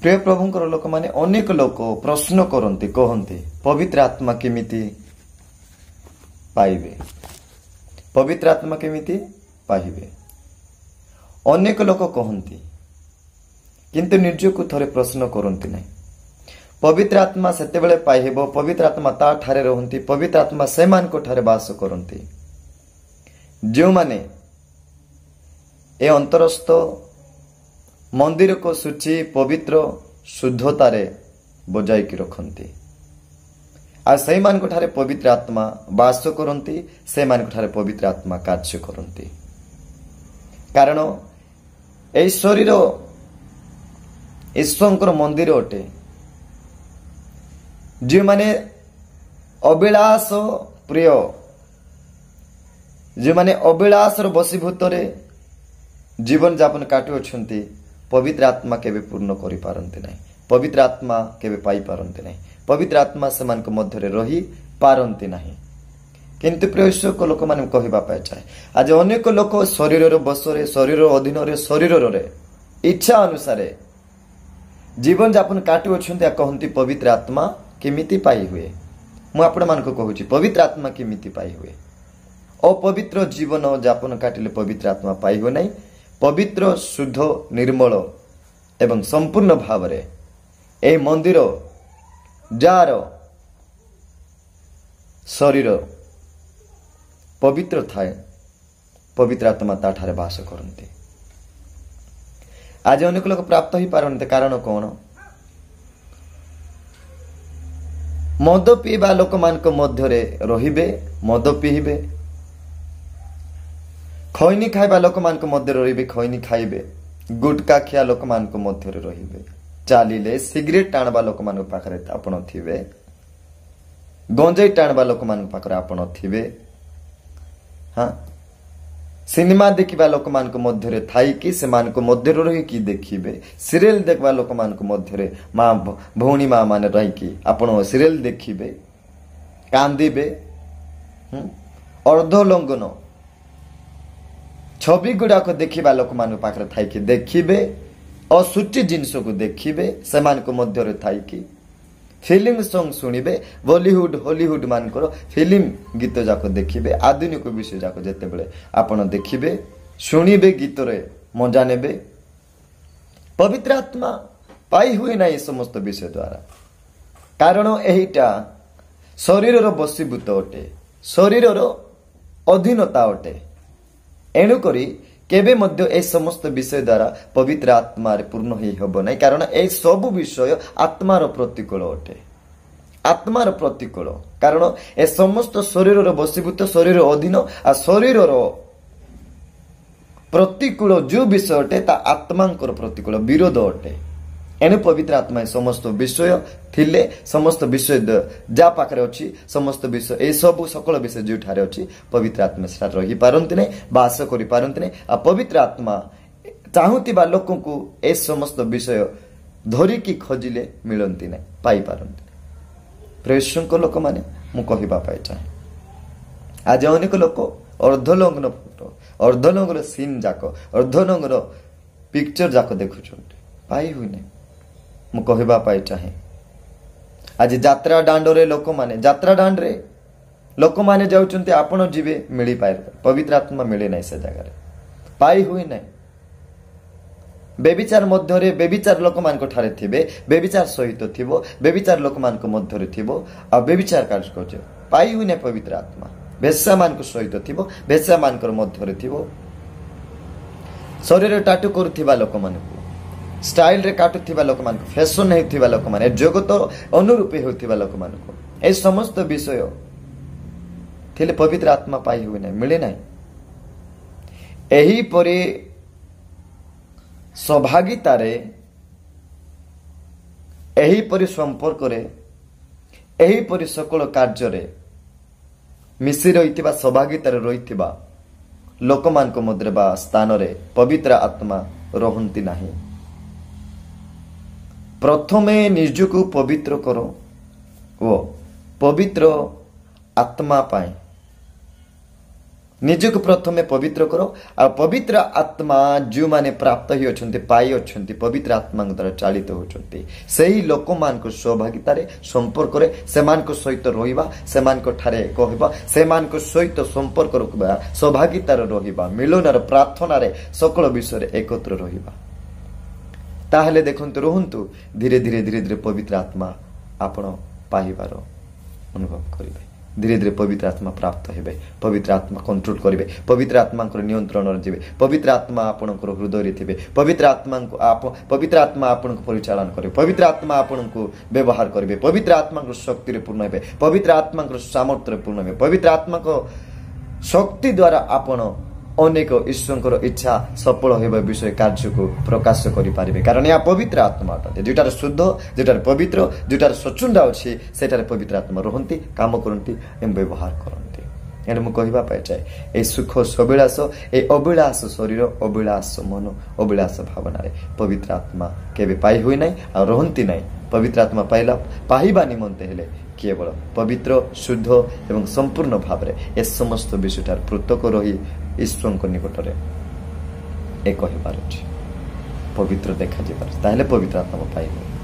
प्रिय प्रभुंकर लोक माने अनेक लोक प्रश्न करते कहते पवित्र आत्मा केमिति पाइबे, पवित्र आत्मा केमिति पाइबे। अनेक लोक कहते किंतु निजको थरे प्रश्न करते नहीं। पवित्र आत्मा सेतेबेले पाइबो, पवित्र आत्मा ता ठारे रहंती, पवित्र आत्मा सेमान को ठारे वास करंती जो माने ए अंतरस्थ मंदिर को सूची पवित्र शुद्धतारे बजाई की रखंती आ से मान को ठारे पवित्र आत्मा वास करंती, से मान को ठारे पवित्र आत्मा कार्य करंती। कारण ए शरीर ईश्वर मंदिर अटे। जो माने अभिलाष प्रिय, जो माने अभिलाष बसीभूत जीवन जापन काटु अछंती, पवित्र आत्मा केबे पूर्ण करि पारंते नहीं, पवित्र आत्मा केबे पाई पारंते नहीं, पवित्र आत्मा सेमान को मध्य रही पारंते नहीं। किंतु प्रिय को लोक माने कहबा पाए चाहे आज अनेक लोक शरीर बसरे, शरीर अधीन रे, शरीर रे इच्छा अनुसार जीवन जापन काटु अछंती, कहंती पवित्र आत्मा केमिति पाई हुए। मु आपण मान को कहूची पवित्र आत्मा केमिति पाई हुए। अपवित्र जीवन जापन काटिले पवित्र आत्मा पाई हो नहीं। पवित्र शुद्ध निर्मल एवं संपूर्ण भाव रे ए मंदिर जार शरीर पवित्र थाए, पवित्र आत्मा ताठारे वास करते। आज अनेक लोक प्राप्त ही पारंते। कारण कौन? मद पीवा लोक मान मध्य रहिबे, मद पीबे, खैनी खाइबा लोक मान मध्य रहिबे, खैनी खाइबे, गुटका खिया लोक मान मध्य रहिबे, चालिले सिगरेट टाणबा लोक मान पाखरे आपण थिबे, गंजेई टाणबा लोक मान पाखरे आपण थिबे, हाँ सिनेमा देखिबा लोक मान मध्य थाई कि से मान मध्य रही कि देखिबे, सीरियल देखबा लोक मान मध्य माँ भौणी माँ माने रही कि आपण सीरियल देखिबे, कांदिबे, अर्धोलंघन छवि गुड़ाक देखिबा लोक मान पाखरे थाई कि देखिबे, असुची जिनस को देखिबे, से मान मध्य थाई कि फिल्म सॉन्ग सुनिबे, बॉलीवुड हॉलीवुड मानकर फिल्म गीत जाक देखिबे, आधुनिक विषय जाक जेतेबेले आपण देखिबे, सुनिबे, गीत रे मजा नेबे। पवित्र आत्मा पाई हुए ना ये समस्त विषय द्वारा। कारण एहिटा शरीर रो बसीभूत अटे, शरीर रो अधीनता अटे। एणु करी केबे मध्य ए समस्त विषय द्वारा पवित्र आत्मा रे पूर्ण ही हबो नहीं। कारण ए सब विषय आत्मार प्रतिकूल अटे, आत्मार प्रतिकूल। कारण ए समस्त शरीर रो बसीभूत, शरीर अधीन आ शरीर रो प्रतिकूल जो विषय अटे ता आत्मांकर प्रतिकूल विरोध अटे। एणु पवित्र आत्मा समस्त विषय थिले, समस्त विषय जा पाखरे अछि, समस्त विषय ए सब सकल विषय जो ठारे अछि पवित्र आत्मा से रही पारंती नहीं, वास करि पारंती नहीं। आ पवित्र आत्मा चाहुतिबा लोक को ए समस्त विषय धरी की खोजिले मिलंती नहीं, पाई पारंती। प्रेषण को लोक माने मु कहिबा पाए चाहे आज अनेक लोक अर्धलंघन फोटो, अर्धलंघन सीन जाक, अर्धलंघन पिक्चर जाक देखुछन्ते, पाई हुई नहीं। मु कहबा पाई चाहे आज यात्रा दांडरे लोक माने, यात्रा दांड रे लोक माने जाउचन्ते, आपण जीवे मिली पाए, पवित्र आत्मा मिले नहीं से जगह रे, पाई हुई नहीं। बेबिचार मध्य रे बेबिचार लोक मान को ठारे थिबे, बेबिचार सहित थिबो, बेबिचार लोक मान को मध्य रे थिबो, आ बेबिचार कार्य करजे, पाई हुई नहीं पवित्र आत्मा। बेश्या मान को सहित थिबो, बेश्या मान को मध्य रे थिबो, शरीर टाटू करुथिबा लोक मान को, स्टाइल रे काटुथिबा लोक मान को, फैशन हेउथिबा लोक मान, जगत अनुरूप हेउथिबा लोक मान को, ए समस्त विषय थिले पवित्र आत्मा पाई हुए नहीं, मिले नहीं। एही परे सौभागितारे, एही परि संपर्क रे, एही परि सकल कार्य रे मिसी रहिथिबा, सौभागितारे रहिथिबा लोक मान को मध्य बा स्थान रे पवित्र आत्मा रहंती नहीं। प्रथमे निजको पवित्र करो वो पवित्र आत्मा पाए ନିଜକୁ ପ୍ରଥମେ ପବିତ୍ର କର ଆଉ ପବିତ୍ର ଆତ୍ମା ଯେଉଁମାନେ ପ୍ରାପ୍ତ ହୋଇଅଛନ୍ତି ପାଇଅଛନ୍ତି ପବିତ୍ର ଆତ୍ମାଙ୍କ ଦ୍ୱାରା ଚାଳିତ ହେଉଛନ୍ତି ସେହି ଲୋକମାନଙ୍କ ସହଭାଗିତାରେ ସମ୍ପର୍କରେ ସେମାନଙ୍କ ସହିତ ରହିବା ସେମାନଙ୍କ ଠାରେ କହିବା ସେମାନଙ୍କ ସହିତ ସମ୍ପର୍କ ରଖିବା ସହଭାଗିତାରେ ରହିବା ମିଳନରେ ପ୍ରାର୍ଥନାରେ ସକଳ ବିଷୟରେ ଏକତ୍ର ରହିବା ତାହେଲେ ଦେଖନ୍ତୁ ରୁହନ୍ତୁ ଧୀରେ ଧୀରେ ଧୀରେ ଧୀରେ ପବିତ୍ର ଆତ୍ମା ଆପଣ ପାଇବାର ଅନୁଭବ କରିବେ धीरे धीरे पवित्र आत्मा प्राप्त हेबे पवित्र आत्मा कंट्रोल करेंगे पवित्र आत्मा नियंत्रण जीवे पवित्र आत्मा आपण हृदय थे पवित्र आत्मा पवित्र आत्मा आपण परिचालन करे पवित्र आत्मा आपण व्यवहार करेंगे पवित्र आत्मा शक्ति पूर्ण हे पवित्र आत्मा सामर्थ्य पूर्ण हे पवित्र आत्मा शक्ति द्वारा आपण अनेक ईश्वर इच्छा सफल होगा विषय कार्य को प्रकाश करें कारण यह पवित्र आत्मा अटते जोटार शुद्ध जोटार पवित्र जोटार सचुंडा अच्छी सेठार पवित्र आत्मा रुहति काम करती व्यवहार करती एने मु कहवाई चाहे ये सुख सबिलास ये अभिलाष शरीर अभिलाष मन अभिलाष भावना पवित्र आत्मा केबे पाई हुई ना आ रुहति ना पवित्र आत्मा पाइला पाइबा निमंते हेले केवल पवित्र शुद्ध एवं संपूर्ण भाव में ए समस्त विषयटार पृथक रही ईश्वर निकट में एक पवित्र देखा पवित्र आत्मा पाइब